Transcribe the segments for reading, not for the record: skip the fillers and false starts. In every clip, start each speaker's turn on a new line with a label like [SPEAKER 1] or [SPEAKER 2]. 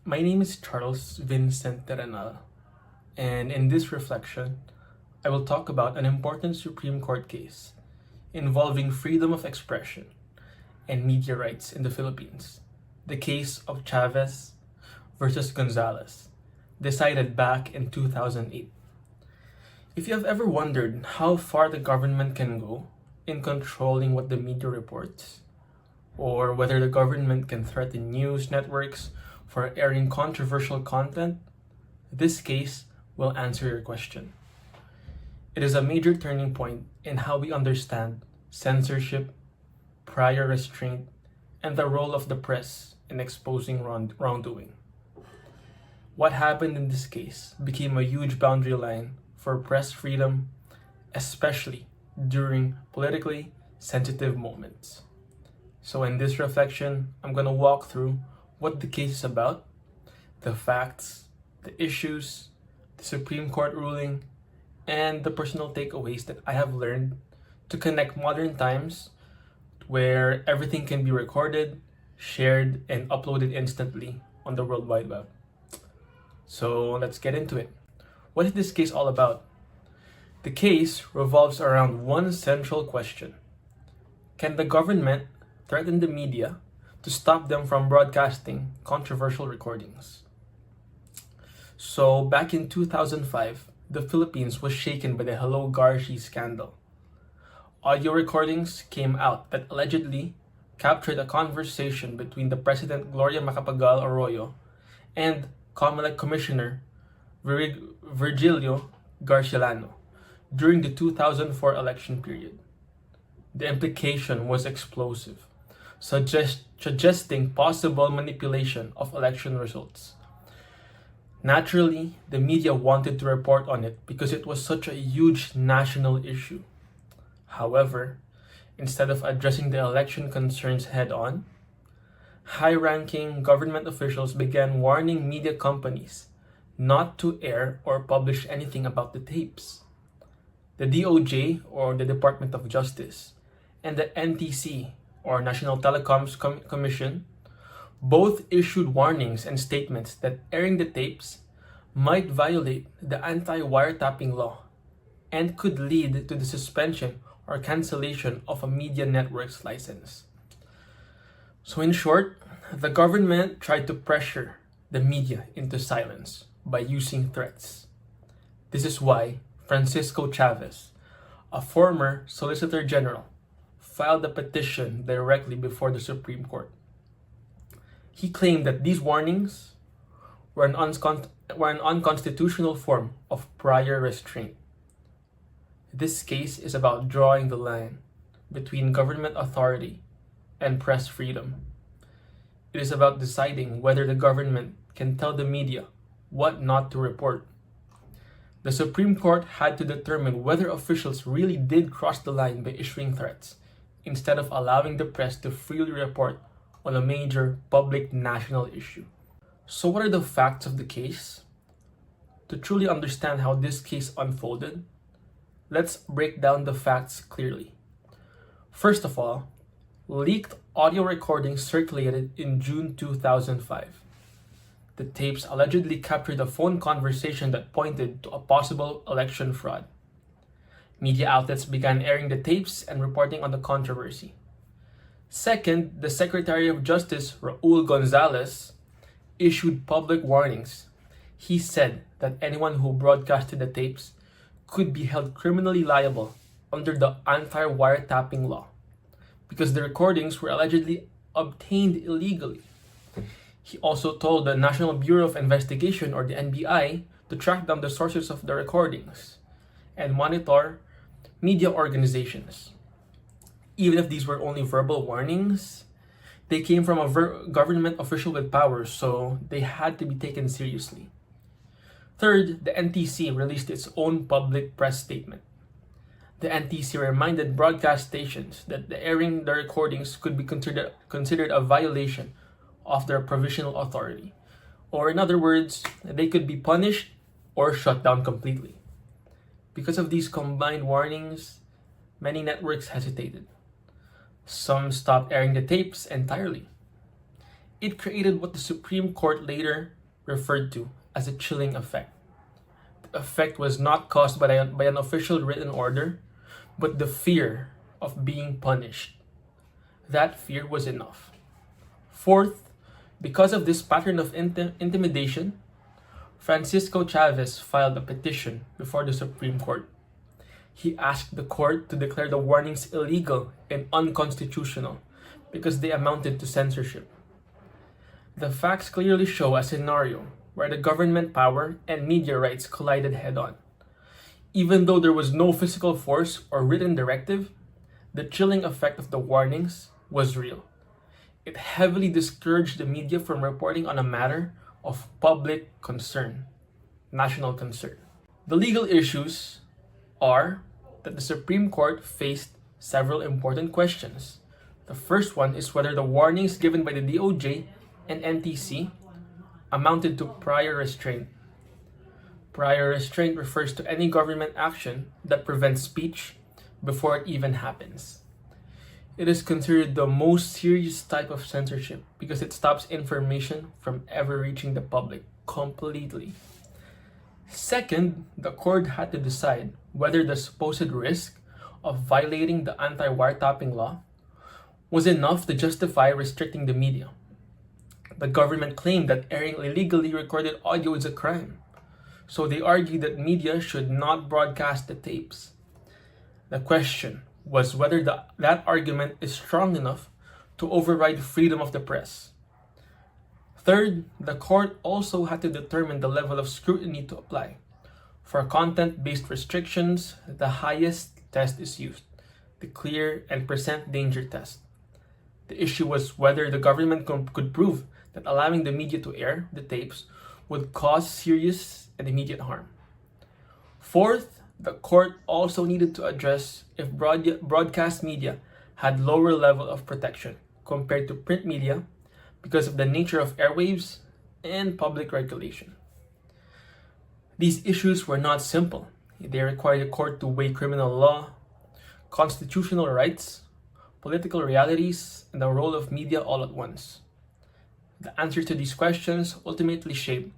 [SPEAKER 1] My name is Charles Vincent Terrenal, and in this reflection, I will talk about an important Supreme Court case involving freedom of expression and media rights in the Philippines, the case of Chavez versus Gonzales, decided back in 2008. If you have ever wondered how far the government can go in controlling what the media reports, or whether the government can threaten news networks for airing controversial content, this case will answer your question. It is a major turning point in how we understand censorship, prior restraint, and the role of the press in exposing wrongdoing. What happened in this case became a huge boundary line for press freedom, especially during politically sensitive moments. So in this reflection, I'm going to walk through what the case is about, the facts, the issues, the Supreme Court ruling, and the personal takeaways that I have learned to connect modern times where everything can be recorded, shared, and uploaded instantly on the World Wide Web. So let's get into it. What is this case all about? The case revolves around one central question. Can the government threaten the media to stop them from broadcasting controversial recordings? So back in 2005, the Philippines was shaken by the Hello Garci scandal. Audio recordings came out that allegedly captured a conversation between the President Gloria Macapagal Arroyo and COMELEC Commissioner Virgilio Garcilaso during the 2004 election period. The implication was explosive, suggesting possible manipulation of election results. Naturally, the media wanted to report on it because it was such a huge national issue. However, instead of addressing the election concerns head-on, high-ranking government officials began warning media companies not to air or publish anything about the tapes. The DOJ, or the Department of Justice, and the NTC, or National Telecoms Commission, both issued warnings and statements that airing the tapes might violate the anti-wiretapping law and could lead to the suspension or cancellation of a media network's license. So in short, the government tried to pressure the media into silence by using threats. This is why Francisco Chavez, a former Solicitor General, filed a petition directly before the Supreme Court. He claimed that these warnings were an unconstitutional form of prior restraint. This case is about drawing the line between government authority and press freedom. It is about deciding whether the government can tell the media what not to report. The Supreme Court had to determine whether officials really did cross the line by issuing threats, instead of allowing the press to freely report on a major public national issue. So what are the facts of the case? To truly understand how this case unfolded, let's break down the facts clearly. First of all, leaked audio recordings circulated in June 2005. The tapes allegedly captured a phone conversation that pointed to a possible election fraud. Media outlets began airing the tapes and reporting on the controversy. Second, the Secretary of Justice, Raul Gonzales, issued public warnings. He said that anyone who broadcasted the tapes could be held criminally liable under the anti-wiretapping law because the recordings were allegedly obtained illegally. He also told the National Bureau of Investigation, or the NBI, to track down the sources of the recordings and monitor media organizations. Even if these were only verbal warnings, they came from a government official with powers, so they had to be taken seriously. Third, the NTC released its own public press statement. The NTC reminded broadcast stations that airing the recordings could be considered a violation of their provisional authority, or in other words, they could be punished or shut down completely. Because of these combined warnings, many networks hesitated. Some stopped airing the tapes entirely. It created what the Supreme Court later referred to as a chilling effect. The effect was not caused by an official written order, but the fear of being punished. That fear was enough. Fourth, because of this pattern of intimidation, Francisco Chavez filed a petition before the Supreme Court. He asked the court to declare the warnings illegal and unconstitutional because they amounted to censorship. The facts clearly show a scenario where the government power and media rights collided head-on. Even though there was no physical force or written directive, the chilling effect of the warnings was real. It heavily discouraged the media from reporting on a matter of public concern, national concern. The legal issues are that the Supreme Court faced several important questions. The first one is whether the warnings given by the DOJ and NTC amounted to prior restraint. Prior restraint refers to any government action that prevents speech before it even happens. It is considered the most serious type of censorship because it stops information from ever reaching the public completely. Second, the court had to decide whether the supposed risk of violating the anti-wiretapping law was enough to justify restricting the media. The government claimed that airing illegally recorded audio is a crime, so they argued that media should not broadcast the tapes. The question was whether that argument is strong enough to override freedom of the press. Third, the court also had to determine the level of scrutiny to apply. For content-based restrictions, the highest test is used, the clear and present danger test. The issue was whether the government could prove that allowing the media to air the tapes would cause serious and immediate harm. Fourth, the court also needed to address if broadcast media had lower level of protection compared to print media because of the nature of airwaves and public regulation. These issues were not simple. They required the court to weigh criminal law, constitutional rights, political realities, and the role of media all at once. The answers to these questions ultimately shaped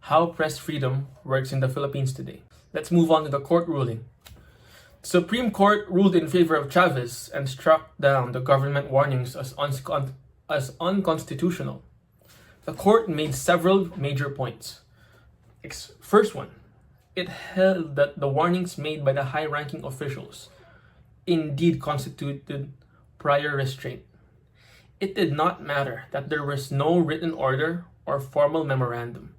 [SPEAKER 1] how press freedom works in the Philippines today. Let's move on to the court ruling. The Supreme Court ruled in favor of Chavez and struck down the government warnings as unconstitutional. The court made several major points. First one, it held that the warnings made by the high-ranking officials indeed constituted prior restraint. It did not matter that there was no written order or formal memorandum.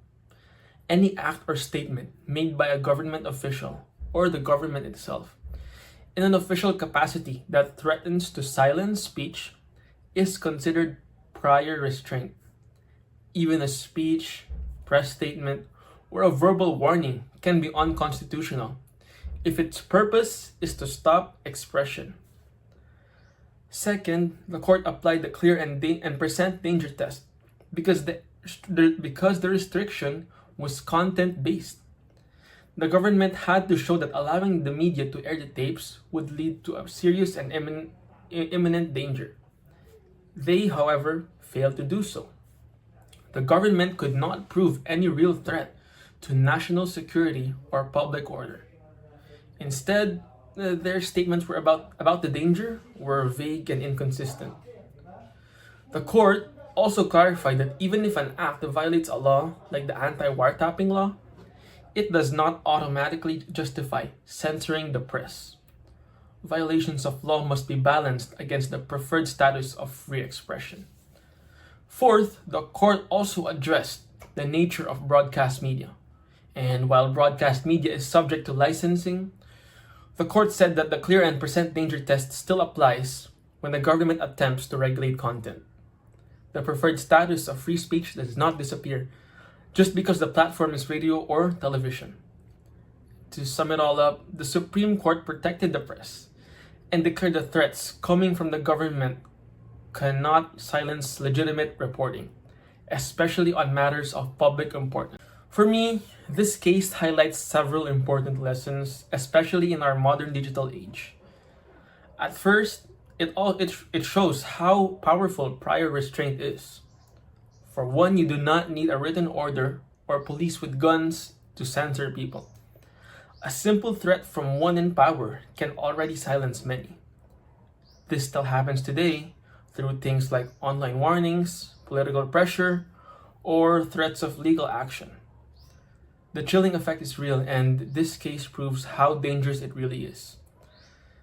[SPEAKER 1] Any act or statement made by a government official or the government itself in an official capacity that threatens to silence speech is considered prior restraint. Even a speech, press statement, or a verbal warning can be unconstitutional if its purpose is to stop expression. Second, the court applied the clear and present danger test because the restriction was content-based. The government had to show that allowing the media to air the tapes would lead to a serious and imminent danger. They, however, failed to do so. The government could not prove any real threat to national security or public order. Instead, their statements were about the danger were vague and inconsistent. The court also clarified that even if an act violates a law like the anti-wiretapping law, it does not automatically justify censoring the press. Violations of law must be balanced against the preferred status of free expression. Fourth, the court also addressed the nature of broadcast media. And while broadcast media is subject to licensing, the court said that the clear and present danger test still applies when the government attempts to regulate content. The preferred status of free speech does not disappear just because the platform is radio or television. To sum it all up, the Supreme Court protected the press and declared the threats coming from the government cannot silence legitimate reporting, especially on matters of public importance. For me, this case highlights several important lessons, especially in our modern digital age. At first, it shows how powerful prior restraint is. For one, you do not need a written order or police with guns to censor people. A simple threat from one in power can already silence many. This still happens today through things like online warnings, political pressure, or threats of legal action. The chilling effect is real, and this case proves how dangerous it really is.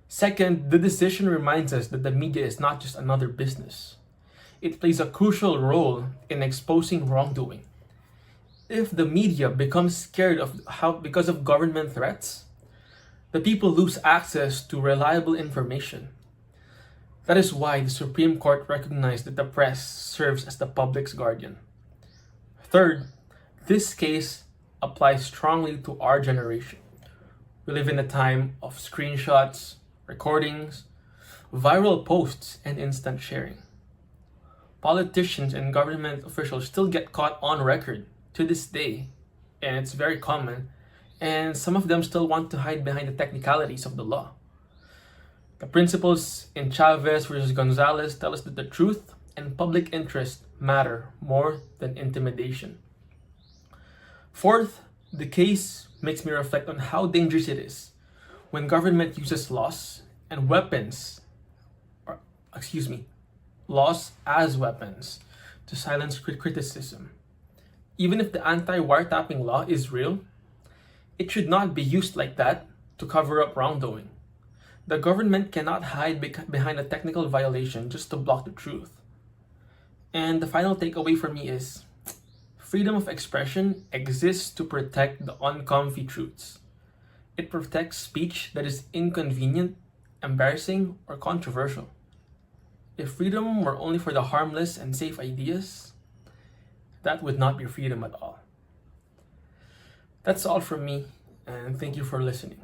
[SPEAKER 1] Second, the decision reminds us that the media is not just another business. It plays a crucial role in exposing wrongdoing. If the media becomes scared because of government threats, the people lose access to reliable information. That is why the Supreme Court recognized that the press serves as the public's guardian. Third, this case applies strongly to our generation. We live in a time of screenshots, recordings, viral posts, and instant sharing. Politicians and government officials still get caught on record to this day, and it's very common, and some of them still want to hide behind the technicalities of the law. The principles in Chavez versus Gonzales tell us that the truth and public interest matter more than intimidation. Fourth, the case makes me reflect on how dangerous it is when government uses laws as weapons to silence criticism. Even if the anti-wiretapping law is real, it should not be used like that to cover up wrongdoing. The government cannot hide behind a technical violation just to block the truth. And the final takeaway for me is, freedom of expression exists to protect the uncomfy truths. It protects speech that is inconvenient, embarrassing, or controversial. If freedom were only for the harmless and safe ideas, that would not be freedom at all. That's all from me, and thank you for listening.